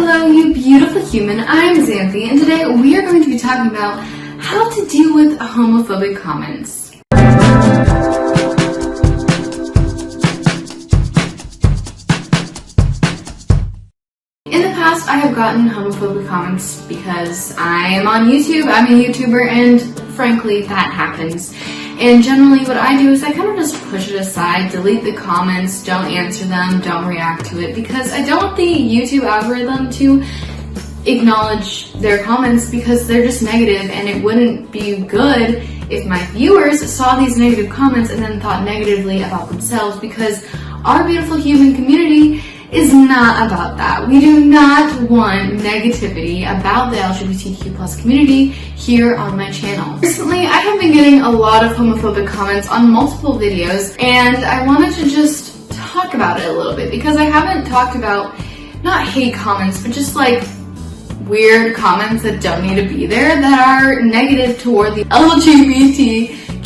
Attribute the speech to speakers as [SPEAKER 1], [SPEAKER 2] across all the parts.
[SPEAKER 1] Hello, you beautiful human. I'm Xanthe, and today we are going to be talking about how to deal with homophobic comments. In the past, I have gotten homophobic comments because I am on YouTube, I'm a YouTuber, and frankly, that happens. And generally what I do is I kind of just push it aside, delete the comments, don't answer them, don't react to it, because I don't want the YouTube algorithm to acknowledge their comments because they're just negative, and it wouldn't be good if my viewers saw these negative comments and then thought negatively about themselves, because our beautiful human community is not about that. We do not want negativity about the LGBTQ+ community here on my channel. Recently, I have been getting a lot of homophobic comments on multiple videos, and I wanted to just talk about it a little bit because I haven't talked about, not hate comments, but just like weird comments that don't need to be there that are negative toward the LGBTQ+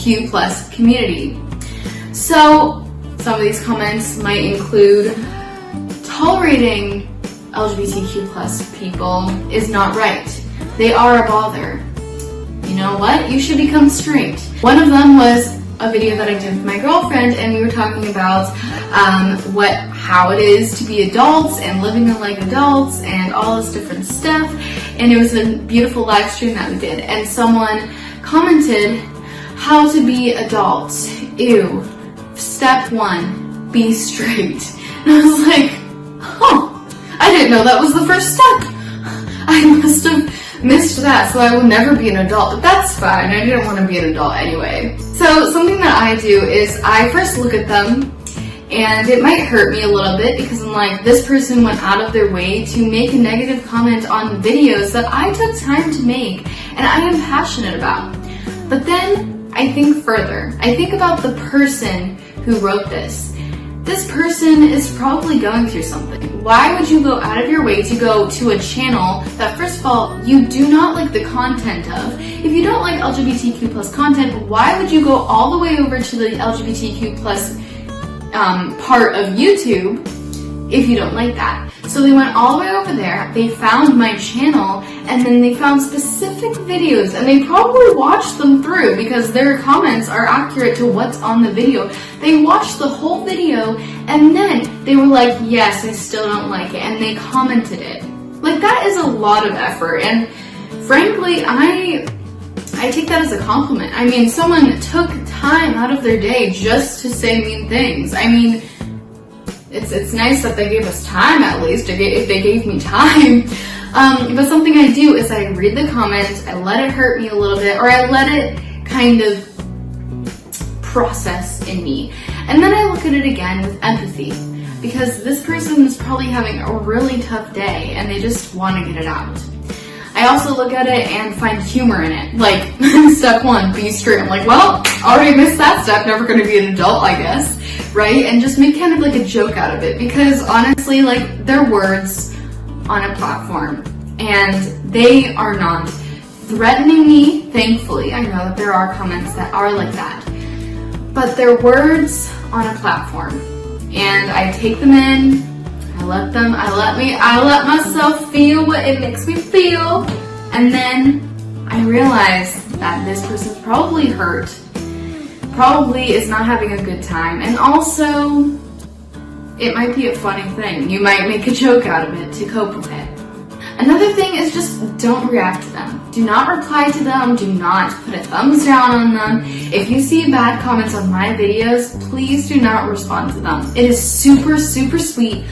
[SPEAKER 1] community. So, some of these comments might include tolerating LGBTQ+ people is not right. They are a bother. You know what? You should become straight. One of them was a video that I did with my girlfriend, and we were talking about how it is to be adults and living like adults and all this different stuff. And it was a beautiful live stream that we did. And someone commented, "How to be adults. Ew. Step 1, be straight." And I was like, I didn't know that was the first step. I must have missed that, so I will never be an adult, but that's fine. I didn't want to be an adult anyway. So something that I do is I first look at them, and it might hurt me a little bit because I'm like, this person went out of their way to make a negative comment on videos that I took time to make and I am passionate about. But then I think further. I think about the person who wrote this. This person is probably going through something. Why would you go out of your way to go to a channel that, first of all, you do not like the content of? If you don't like LGBTQ+ content, why would you go all the way over to the LGBTQ+ part of YouTube if you don't like that? So they went all the way over there, they found my channel, and then they found specific videos, and they probably watched them through because their comments are accurate to what's on the video. They watched the whole video, and then they were like, yes, I still don't like it, and they commented it. Like, that is a lot of effort, and frankly, I take that as a compliment. I mean, someone took time out of their day just to say mean things. I mean, it's nice that they gave us time, at least, if they gave me time. But something I do is I read the comment, I let it hurt me a little bit, or I let it kind of process in me. And then I look at it again with empathy, because this person is probably having a really tough day and they just want to get it out. I also look at it and find humor in it. Like, step 1, be straight. I'm like, well, already missed that step, never going to be an adult, I guess, right? And just make kind of like a joke out of it, because honestly, like, they're words on a platform, and they are not threatening me, thankfully. I know that there are comments that are like that, but they're words on a platform, and I take them in, I let myself feel what it makes me feel, and then I realize that this person's probably hurt, probably is not having a good time, and also it might be a funny thing. You might make a joke out of it to cope with it. Another thing is just don't react to them. Do not reply to them. Do not put a thumbs down on them. If you see bad comments on my videos, please do not respond to them. It is super, super sweet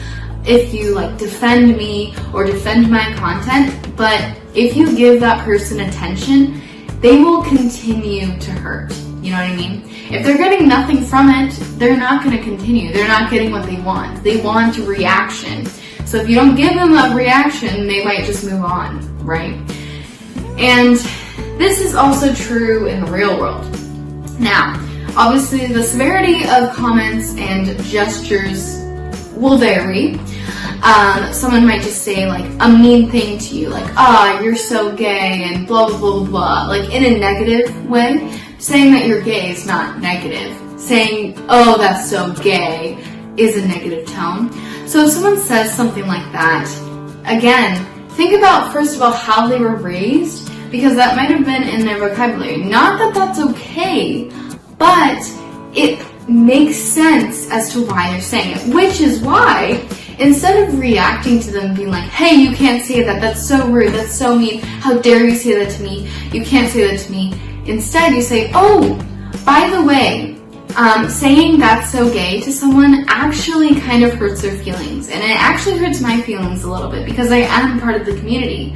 [SPEAKER 1] if you like defend me or defend my content, but if you give that person attention, they will continue to hurt. You know what I mean? If they're getting nothing from it, they're not going to continue. They're not getting what they want. They want a reaction. So if you don't give them a reaction, they might just move on, right? And this is also true in the real world. Now, obviously the severity of comments and gestures will vary. Someone might just say like a mean thing to you, like, you're so gay and blah, blah, blah, blah, like in a negative way. Saying that you're gay is not negative. Saying, oh, that's so gay is a negative tone. So if someone says something like that, again, think about, first of all, how they were raised, because that might have been in their vocabulary. Not that that's okay, but it makes sense as to why they're saying it, which is why, instead of reacting to them being like, hey, you can't say that, that's so rude, that's so mean, how dare you say that to me, you can't say that to me, instead you say, oh, by the way, saying that's so gay to someone actually kind of hurts their feelings, and it actually hurts my feelings a little bit because I am part of the community.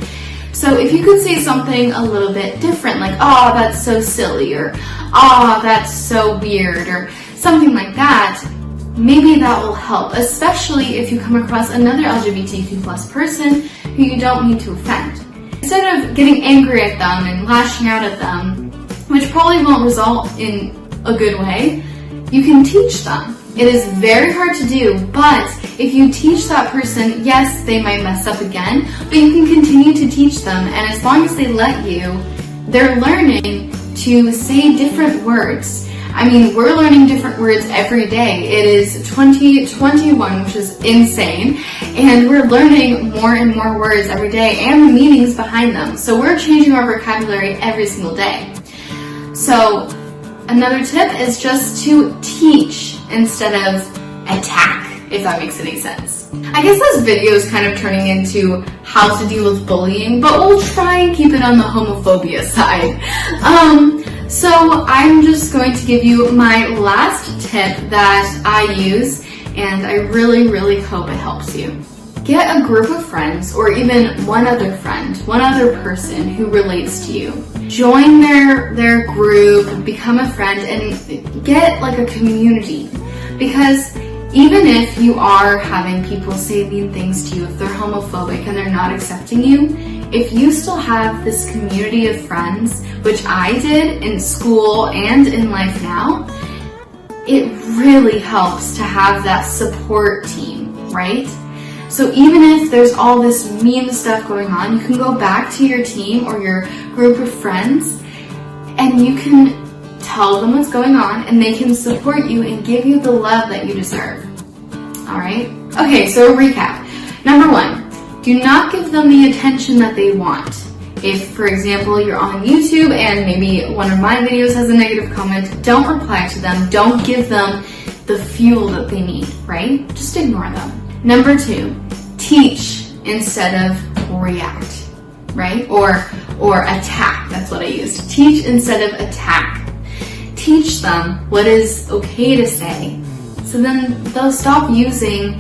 [SPEAKER 1] So if you could say something a little bit different, like, oh, that's so silly, or oh, that's so weird, or something like that, maybe that will help, especially if you come across another LGBTQ plus person who you don't need to offend. Instead of getting angry at them and lashing out at them, which probably won't result in a good way, you can teach them. It is very hard to do, but if you teach that person, yes, they might mess up again, but you can continue to teach them, and as long as they let you, they're learning to say different words. I mean, we're learning different words every day. It is 2021, which is insane, and we're learning more and more words every day and the meanings behind them. So we're changing our vocabulary every single day. So another tip is just to teach instead of attack, if that makes any sense. I guess this video is kind of turning into how to deal with bullying, but we'll try and keep it on the homophobia side. So I'm just going to give you my last tip that I use, and I really, really hope it helps you. Get a group of friends, or even one other friend, one other person who relates to you. Join their group, become a friend, and get like a community. Because even if you are having people say mean things to you, if they're homophobic and they're not accepting you, if you still have this community of friends, which I did in school and in life now, it really helps to have that support team, right? So even if there's all this mean stuff going on, you can go back to your team or your group of friends and you can tell them what's going on and they can support you and give you the love that you deserve. Alright? Okay, so a recap. Number 1, do not give them the attention that they want. If, for example, you're on YouTube and maybe one of my videos has a negative comment, don't reply to them. Don't give them the fuel that they need, right? Just ignore them. Number 2, teach instead of react, right? Or attack, that's what I used. Teach instead of attack. Teach them what is okay to say, so then they'll stop using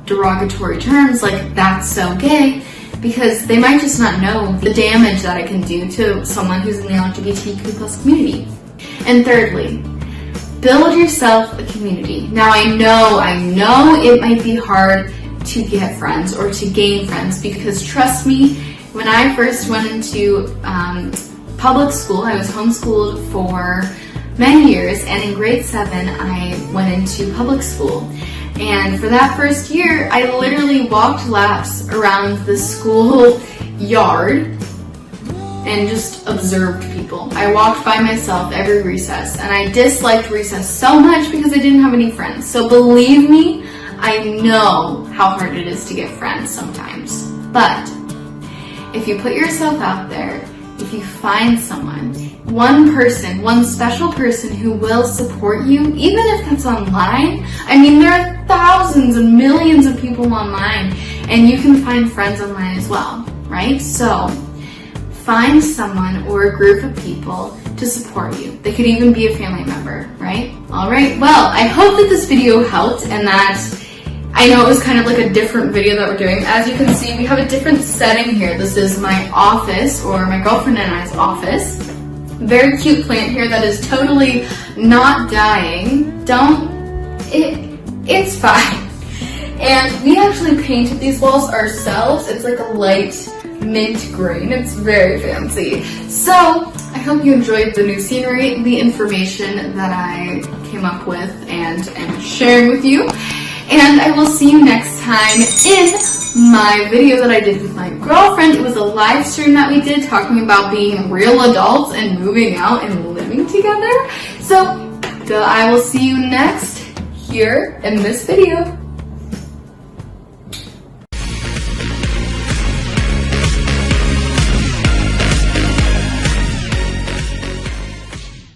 [SPEAKER 1] derogatory terms like that's so gay, because they might just not know the damage that it can do to someone who's in the LGBTQ plus community. And thirdly, build yourself a community. Now I know it might be hard to get friends or to gain friends, because trust me, when I first went into public school, I was homeschooled for many years, and in grade 7 I went into public school. And for that first year, I literally walked laps around the school yard and just observed people. I walked by myself every recess, and I disliked recess so much because I didn't have any friends. So believe me, I know how hard it is to get friends sometimes. But if you put yourself out there, if you find someone, one person, one special person who will support you, even if that's online. I mean, there are thousands and millions of people online, and you can find friends online as well, right? So find someone or a group of people to support you. They could even be a family member, right? All right, well, I hope that this video helped, and that I know it was kind of like a different video that we're doing. As you can see, we have a different setting here. This is my office, or my girlfriend and I's office. Very cute plant here that is totally not dying. It's fine. And we actually painted these walls ourselves. It's like a light mint green. It's very fancy. So I hope you enjoyed the new scenery, the information that I came up with and am sharing with you. And I will see you next time in my video that I did with my girlfriend. It was a live stream that we did talking about being real adults and moving out and living together. So I will see you next here in this video.